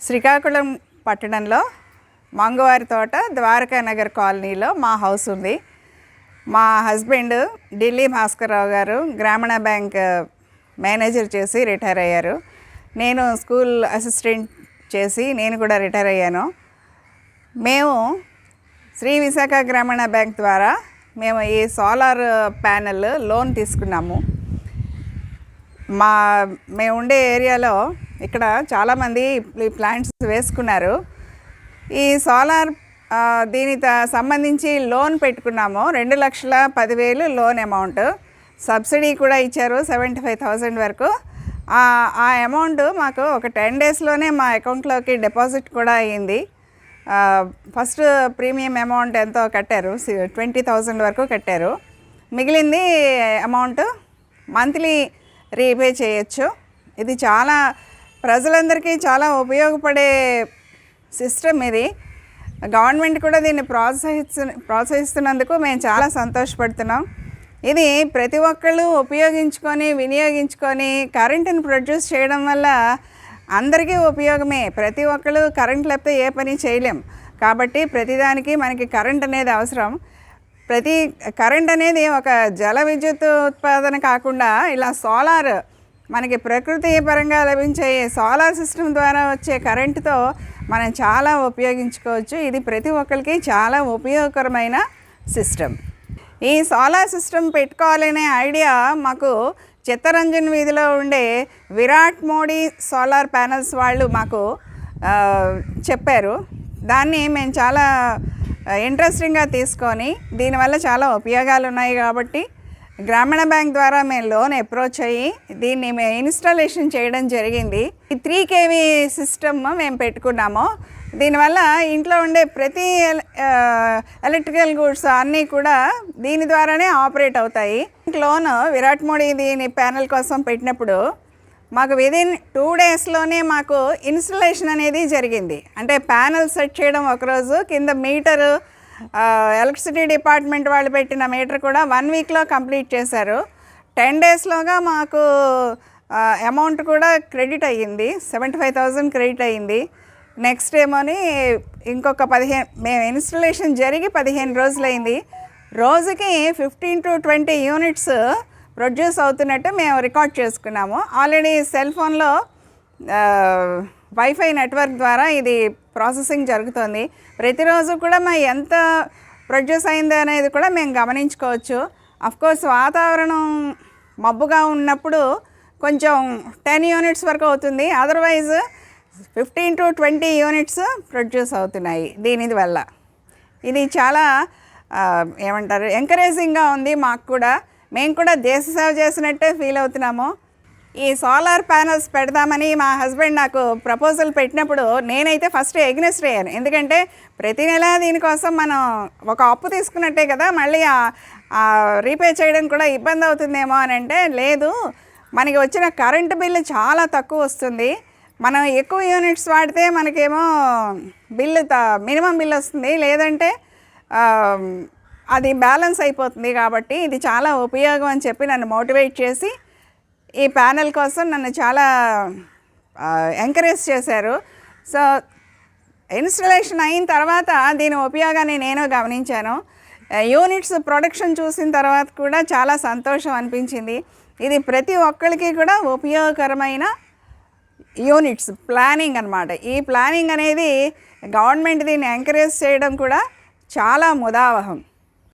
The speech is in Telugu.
శ్రీకాకుళం పట్టణంలో మంగవారి తోట ద్వారకా నగర్ కాలనీలో మా హౌస్ ఉంది. మా హస్బెండ్ ఢిల్లీ భాస్కర్రావు గారు గ్రామీణ బ్యాంక్ మేనేజర్ చేసి రిటైర్ అయ్యారు. నేను స్కూల్ అసిస్టెంట్ చేసి నేను కూడా రిటైర్ అయ్యాను. మేము శ్రీ విశాఖ గ్రామీణ బ్యాంక్ ద్వారా మేము ఈ సోలార్ ప్యానెల్ లోన్ తీసుకున్నాము. మేము ఉండే ఏరియాలో ఇక్కడ చాలామంది ఈ ప్లాంట్స్ వేసుకున్నారు. ఈ సోలార్ దీనికి సంబంధించి లోన్ పెట్టుకున్నాము. 2,10,000 లోన్ అమౌంట్, సబ్సిడీ కూడా ఇచ్చారు 75,000 వరకు. ఆ అమౌంట్ మాకు ఒక 10 డేస్లోనే మా అకౌంట్లోకి డిపాజిట్ కూడా అయ్యింది. ఫస్ట్ ప్రీమియం అమౌంట్ ఎంతో కట్టారు, 20,000 వరకు కట్టారు. మిగిలింది అమౌంట్ మంత్లీ రీపే చేయొచ్చు. ఇది చాలా ప్రజలందరికీ చాలా ఉపయోగపడే సిస్టమ్. ఇది గవర్నమెంట్ కూడా దీన్ని ప్రోత్సహిస్తున్నందుకు మేము చాలా సంతోషపడుతున్నాం. ఇది ప్రతి ఒక్కళ్ళు వినియోగించుకొని కరెంటుని ప్రొడ్యూస్ చేయడం వల్ల అందరికీ ఉపయోగమే. ప్రతి ఒక్కళ్ళు కరెంట్ లేకపోతే ఏ పని చేయలేం. కాబట్టి ప్రతిదానికి మనకి కరెంట్ అనేది అవసరం. కరెంట్ అనేది ఒక జల విద్యుత్ ఉత్పాదన కాకుండా ఇలా సోలార్ మనకి ప్రకృతి పరంగా లభించే సోలార్ సిస్టమ్ ద్వారా వచ్చే కరెంటుతో మనం చాలా ఉపయోగించుకోవచ్చు. ఇది ప్రతి ఒక్కరికి చాలా ఉపయోగకరమైన సిస్టమ్. ఈ సోలార్ సిస్టమ్ పెట్టుకోవాలనే ఐడియా మాకు చిత్తరంజన్ వీధిలో ఉండే విరాట్ మోడీ సోలార్ ప్యానెల్స్ వాళ్ళు మాకు చెప్పారు. దాన్ని మేము చాలా ఇంట్రెస్టింగ్గా తీసుకొని దీనివల్ల చాలా ఉపయోగాలు ఉన్నాయి కాబట్టి గ్రామీణ బ్యాంక్ ద్వారా మేము లోన్ అప్రోచ్ అయ్యి దీన్ని మేము ఇన్స్టాలేషన్ చేయడం జరిగింది. ఈ 3 kV సిస్టమ్ మేము పెట్టుకున్నాము. దీనివల్ల ఇంట్లో ఉండే ప్రతి ఎలక్ట్రికల్ గూడ్స్ అన్నీ కూడా దీని ద్వారానే ఆపరేట్ అవుతాయి. లోన్ విరాట్ మోడీ దీని ప్యానెల్ కోసం పెట్టినప్పుడు మాకు విదిన్ 2 డేస్లోనే మాకు ఇన్స్టలేషన్ అనేది జరిగింది. అంటే ప్యానెల్ సెట్ చేయడం ఒకరోజు, కింద మీటరు ఎలక్ట్రిసిటీ డిపార్ట్మెంట్ వాళ్ళు పెట్టిన మీటర్ కూడా 1 వీక్లో కంప్లీట్ చేశారు. 10 డేస్లోగా మాకు అమౌంట్ కూడా క్రెడిట్ అయ్యింది, 75,000 క్రెడిట్ అయ్యింది. నెక్స్ట్ ఏమోని ఇంకొక 15 మేము ఇన్స్టలేషన్ జరిగి 15 రోజులైంది. రోజుకి 15 to 20 యూనిట్స్ ప్రొడ్యూస్ అవుతున్నట్టు మేము రికార్డ్ చేసుకున్నాము. ఆల్రెడీ సెల్ ఫోన్లో వైఫై నెట్వర్క్ ద్వారా ఇది ప్రాసెసింగ్ జరుగుతుంది. ప్రతిరోజు కూడా ఎంత ప్రొడ్యూస్ అయింది అనేది కూడా మేము గమనించుకోవచ్చు. అఫ్కోర్స్ వాతావరణం మబ్బుగా ఉన్నప్పుడు కొంచెం 10 యూనిట్స్ వరకు అవుతుంది. అదర్వైజ్ 15 to 20 యూనిట్స్ ప్రొడ్యూస్ అవుతున్నాయి దీని వల్ల. ఇది చాలా ఏమంటారు ఎంకరేజింగ్గా ఉంది మాకు కూడా. మేము కూడా దేశ సేవ చేసినట్టే ఫీల్ అవుతున్నాము. ఈ సోలార్ ప్యానల్స్ పెడదామని మా హస్బెండ్ నాకు ప్రపోజల్ పెట్టినప్పుడు నేనైతే ఫస్ట్ ఎగ్నెస్ట్ అయ్యాను. ఎందుకంటే ప్రతి నెల దీనికోసం మనం ఒక అప్పు తీసుకున్నట్టే కదా, మళ్ళీ రీపే చేయడం కూడా ఇబ్బంది అవుతుందేమో అని అంటే, లేదు, మనకి వచ్చిన కరెంటు బిల్లు చాలా తక్కువ వస్తుంది. మనం ఎక్కువ యూనిట్స్ వాడితే మనకేమో బిల్లు మినిమం బిల్లు వస్తుంది, లేదంటే అది బ్యాలెన్స్ అయిపోతుంది. కాబట్టి ఇది చాలా ఉపయోగం అని చెప్పి నన్ను మోటివేట్ చేసి ఈ ప్యానెల్ కోసం నన్ను చాలా ఎంకరేజ్ చేశారు. సో ఇన్స్టలేషన్ అయిన తర్వాత దీని ఉపయోగాన్ని నేను గమనించాను. యూనిట్స్ ప్రొడక్షన్ చూసిన తర్వాత కూడా చాలా సంతోషం అనిపించింది. ఇది ప్రతి ఒక్కరికి కూడా ఉపయోగకరమైన యూనిట్స్ ప్లానింగ్ అన్నమాట. ఈ ప్లానింగ్ అనేది గవర్నమెంట్ దీన్ని ఎంకరేజ్ చేయడం కూడా చాలా ముదావహం.